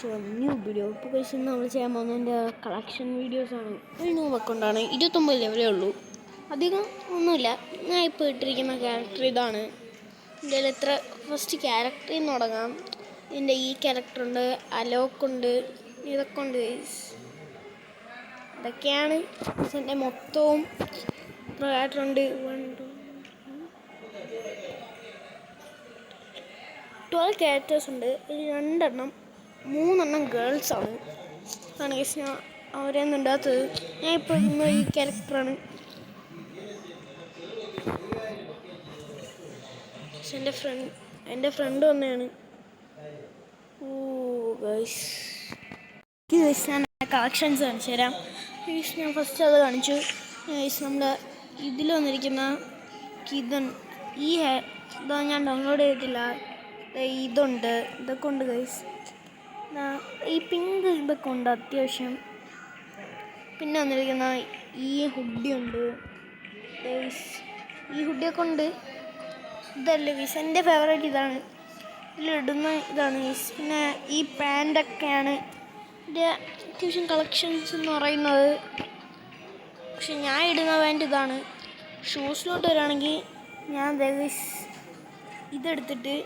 To new video. ഇപ്പോൾ കഴിച്ച് നമ്മൾ ചെയ്യാൻ പോകുന്നതിൻ്റെ കളക്ഷൻ വീഡിയോസാണ്. ഒരു ന്യൂ അക്കൗണ്ടാണ്. 29 ലെവലേ ഉള്ളൂ, അധികം ഒന്നുമില്ല. ഞാൻ ഇപ്പോൾ ഇട്ടിരിക്കുന്ന ക്യാരക്ടർ ഇതാണ്. ഇതിൽ എത്ര ഫസ്റ്റ് ക്യാരക്ടറിൽ നിന്ന് തുടങ്ങാം. ഇതിൻ്റെ ഈ ക്യാരക്ടറുണ്ട്, അലോക്കുണ്ട്, ഇതൊക്കെ ഉണ്ട്. ഇതൊക്കെയാണ് എൻ്റെ മൊത്തവും. ക്യാരക്ടറുണ്ട് 12 ക്യാരക്ടേഴ്സ് ഉണ്ട്. ഇതിൽ 3 ഗേൾസാണ്. അതാണ് കേസ് ഞാൻ അവരെയൊന്നും ഉണ്ടാത്തത്. ഞാൻ ഇപ്പോൾ ഇന്ന് ഈ ക്യാരക്ടറാണ്. എൻ്റെ ഫ്രണ്ട് വന്നതാണ്. ഞാൻ കളക്ഷൻസ് കാണിച്ചു തരാം. ഞാൻ ഫസ്റ്റ് അത് കാണിച്ചു. നമ്മുടെ ഇതിൽ വന്നിരിക്കുന്ന ഇതാ ഞാൻ ഡൗൺലോഡ് ചെയ്തിട്ടില്ല. ഇതുണ്ട്, ഇതൊക്കെ ഉണ്ട് ഗൈസ്. ഈ പിങ്ക് ഇതൊക്കെ ഉണ്ട് അത്യാവശ്യം. പിന്നെ വന്നിരിക്കുന്ന ഈ ഹുഡിയുണ്ട് ഗൈസ്. ഈ ഹുഡിയൊക്കെ ഉണ്ട്. ഇതല്ലേ ഗൈസ് എൻ്റെ ഫേവറേറ്റ് ഇതാണ്. ഇതിലിടുന്ന ഇതാണ് ഗൈസ്. പിന്നെ ഈ പാൻറ്റൊക്കെയാണ് എൻ്റെ അത്യാവശ്യം കളക്ഷൻസ് എന്ന് പറയുന്നത്. പക്ഷെ ഞാൻ ഇടുന്ന പാൻറ്റ് ഇതാണ്. ഷൂസിലോട്ട് വരികയാണെങ്കിൽ ഞാൻ ഗൈസ് ഇതെടുത്തിട്ട്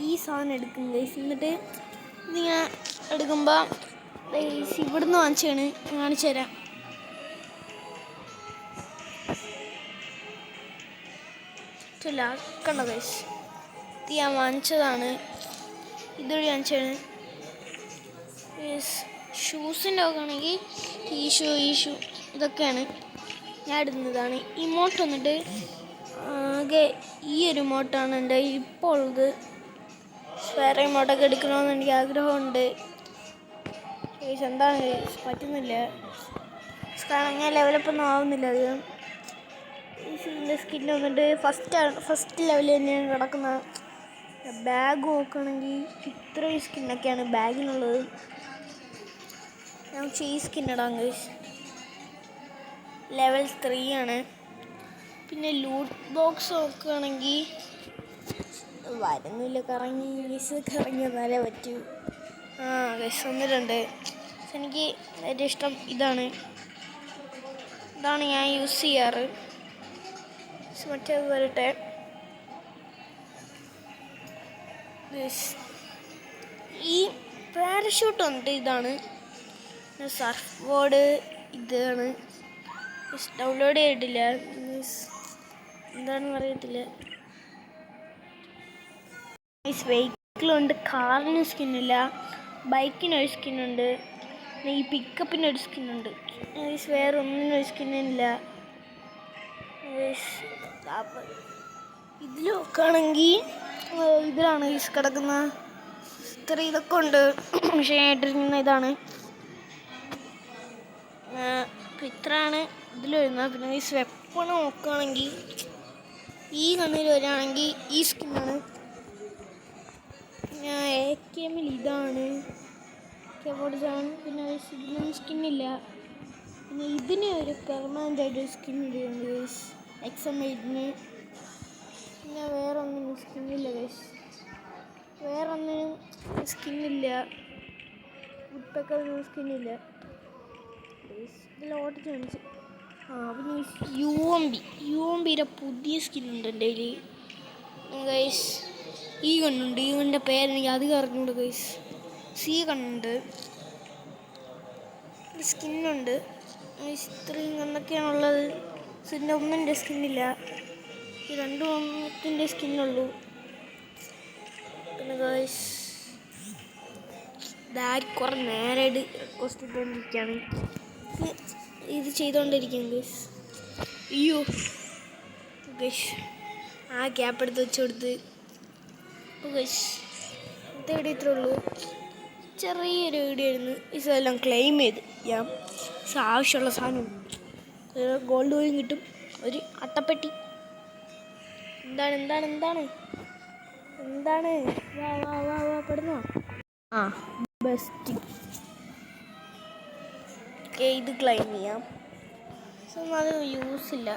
ഈ സാധനം എടുക്കും ഗൈസ്. എന്നിട്ട് ഇത് ഞാൻ എടുക്കുമ്പോൾ ഗൈസ് ഇവിടുന്ന് വാങ്ങിച്ചാണ്. കാണിച്ചു തരാം. കണ്ടോ ഗൈസ്, ഇത് ഞാൻ വാങ്ങിച്ചതാണ്. ഇതൊരു വാങ്ങിച്ചാണ്. ഷൂസിൻ്റെ ഒക്കെ ആണെങ്കിൽ ഈ ഷൂ ഇതൊക്കെയാണ് ഞാൻ ഇടുന്നതാണ്. ഈ മോട്ട് വന്നിട്ട് ആകെ ഈ ഒരു മോട്ടാണ് എൻ്റെ ഇപ്പോൾ ഉള്ളത്. വേറെ മോട്ടൊക്കെ എടുക്കണമെന്ന് എനിക്ക് ആഗ്രഹമുണ്ട്. എന്താണ് പറ്റുന്നില്ല, കാരണം ഞാൻ ലെവലപ്പൊന്നും ആവുന്നില്ല അധികം. ഇതിൻ്റെ സ്കിൻ വന്നിട്ട് ഫസ്റ്റ് ലെവലിൽ തന്നെയാണ് കിടക്കുന്ന. ബാഗ് നോക്കുകയാണെങ്കിൽ ഇത്രയും സ്കിന്നൊക്കെയാണ് ബാഗിനുള്ളത്. ഞാൻ ഈ സ്കിൻ ഇടാം ഗൈസ്. ലെവൽ 3 ആണ്. പിന്നെ ലൂട്ട് ബോക്സ് നോക്കുകയാണെങ്കിൽ വരുന്നില്ല, കറങ്ങി വന്നാലേ പറ്റൂ. ഗൈസ് വന്നിട്ടുണ്ട്. എനിക്ക് ഏറ്റവും ഇഷ്ടം ഇതാണ് ഞാൻ യൂസ് ചെയ്യാറ്. മറ്റേത് വരട്ടെ. ഈ പാരഷൂട്ട് വന്നിട്ട് ഇതാണ്. സർഫ് ബോർഡ് ഇതാണ്. ഡൗൺലോഡ് ചെയ്തിട്ടില്ല, എന്താണെന്ന് അറിയത്തില്ല. വെഹിക്കിളുണ്ട്, കാറിന് സ്കിന്നില്ല, ബൈക്കിനൊരു സ്കിന്നുണ്ട്, ഈ പിക്കപ്പിനൊരു സ്കിന്നുണ്ട്. വേറെ ഒന്നിനൊരു സ്കിന്നില്ല. ഇതിൽ നോക്കുകയാണെങ്കിൽ ഇതിലാണ് കിടക്കുന്ന ഇത്ര ഇതൊക്കെ ഉണ്ട്. പക്ഷേ ആയിട്ടിരിക്കുന്ന ഇതാണ്. ഇത്രയാണ് ഇതിൽ വരുന്നത്. പിന്നെ ഈ വെപ്പൺ നോക്കുകയാണെങ്കിൽ ഈ കണ്ണിൽ വരികയാണെങ്കിൽ ഈ സ്കിന്നാണ്. പിന്നെ AKM ഇതാണ് കെബോർഡാണ്. പിന്നെ ഇതിനൊന്നും സ്കിന്നില്ല. പിന്നെ ഇതിന് ഒരു പെർമനൻ്റ് ആയിട്ട് സ്കിൻ ഇടുന്നുണ്ട് ഗൈസ്, XM8-ന്. പിന്നെ വേറൊന്നിനും സ്കിന്നില്ല ഗൈസ്, വേറൊന്നിനും സ്കിന്നില്ല. വുഡ്പെക്കറിനും സ്കിന്നില്ല ഗൈസ്. ഇതെല്ലാം ഓട്ടിച്ച് കാണിച്ച്. പിന്നെ UMBയുടെ പുതിയ സ്കിന്നുണ്ട് എൻ്റെ കയ്യിൽ ഗൈസ്. ഈ കണ്ണുണ്ട്, ഈ കണ്ണിൻ്റെ പേരെനിക്ക് അധികം അറിഞ്ഞുണ്ട് ഗൈസ്. കണ്ണുണ്ട്, സ്കിന്നുണ്ട്. ഇത്രയും കണ്ണൊക്കെയാണുള്ളത്. ഇതിൻ്റെ ഒന്നിൻ്റെ സ്കിന്നില്ല, ഈ 2 സ്കിന്നുള്ളൂ. പിന്നെ ഗൈസ് കുറേ നേരമായിട്ട് റിക്വസ്റ്റ് ചെയ്തുകൊണ്ടിരിക്കുകയാണ്. ഇത് ചെയ്തുകൊണ്ടിരിക്കുകയാണ് ഗൈസ്. അയ്യോ ഗൈസ്, ആ ഗ്യാപ്പ് എടുത്ത് വെച്ച് കൊടുത്ത്. ഗൈസ് ഇതെവിടെ ഇത്രേ ഉള്ളൂ. ചെറിയൊരു വീഡിയോ ആയിരുന്നു. ഇതെല്ലാം ക്ലെയിം ചെയ്ത് ഞാൻ ആവശ്യമുള്ള സാധനം ഗോൾഡ് കോയിൻ കിട്ടും. ഒരു അട്ടപ്പെട്ടി. എന്താണ് വാ പെടുന്നോ? ബെസ്റ്റ്. ഇത് ക്ലെയിം ചെയ്യാം. അത് യൂസില്ല.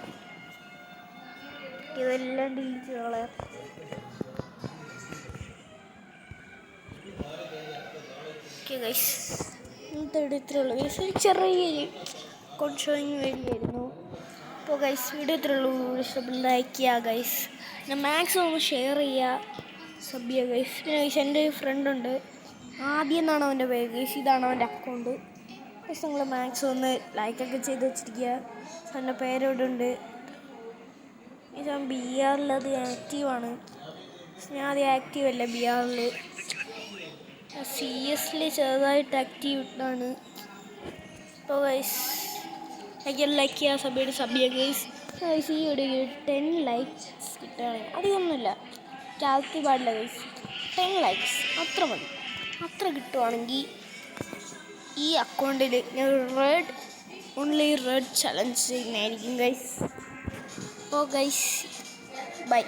ഇതെല്ലാം ഡിലീറ്റ് കളയാം. ഓക്കെ ഗൈസ്, ഇന്നത്തെ വീഡിയോ ഇത്രയേ ഉള്ളൂ ഗൈസ്. ഒരു ചെറിയൊരു അക്കൗണ്ട് ഷോയിങ് വേണ്ടിയായിരുന്നു. അപ്പോൾ ഗൈസ് വീഡിയോ ഇത്രയേ ഉള്ളൂ. ഇഷ്ടപ്പെട്ട ലൈക്ക് ചെയ്യുക ഗൈസ്, പിന്നെ മാക്സിമം ഒന്ന് ഷെയർ ചെയ്യുക, സബ് ചെയ്യുക ഗൈസ്. പിന്നെ ഗൈസ് എൻ്റെ ഒരു ഫ്രണ്ടുണ്ട്, ആദ്യം എന്നാണ് അവൻ്റെ പേര് ഗൈസ്, ഇതാണ് അവൻ്റെ അക്കൗണ്ട് ഗൈസ്. നിങ്ങൾ മാക്സിമം ഒന്ന് ലൈക്കൊക്കെ ചെയ്ത് വെച്ചിരിക്കുക. അവൻ്റെ പേരോടെ ഉണ്ട് ഗൈസ്. അവൻ ബി ആറിലത് ആക്റ്റീവാണ്. ഞാൻ ആദ്യം ആക്റ്റീവ് അല്ല ബി ആറിൽ, സി എസിൽ ചെറുതായിട്ട് ആക്റ്റീവ് ആണ്. അപ്പോൾ ഗൈസ് ലൈക്ക് ചെയ്യുക, സബ് ചെയ്യുക ഗൈസ്. ഗൈസ് ഈ ഒരു 10 ലൈക്സ് കിട്ടുകയാണെങ്കിൽ, അധികമൊന്നുമില്ല, ചാർത്തി പാടില്ല ഗൈസ്, 10 ലൈക്സ് അത്ര മതി. അത്ര കിട്ടുവാണെങ്കിൽ ഈ അക്കൗണ്ടിൽ ഞാൻ ഓൺലി റെഡ് ചലഞ്ച് ചെയ്യുന്നതായിരിക്കും ഗൈസ്. അപ്പോൾ ഗൈസ് ബൈ.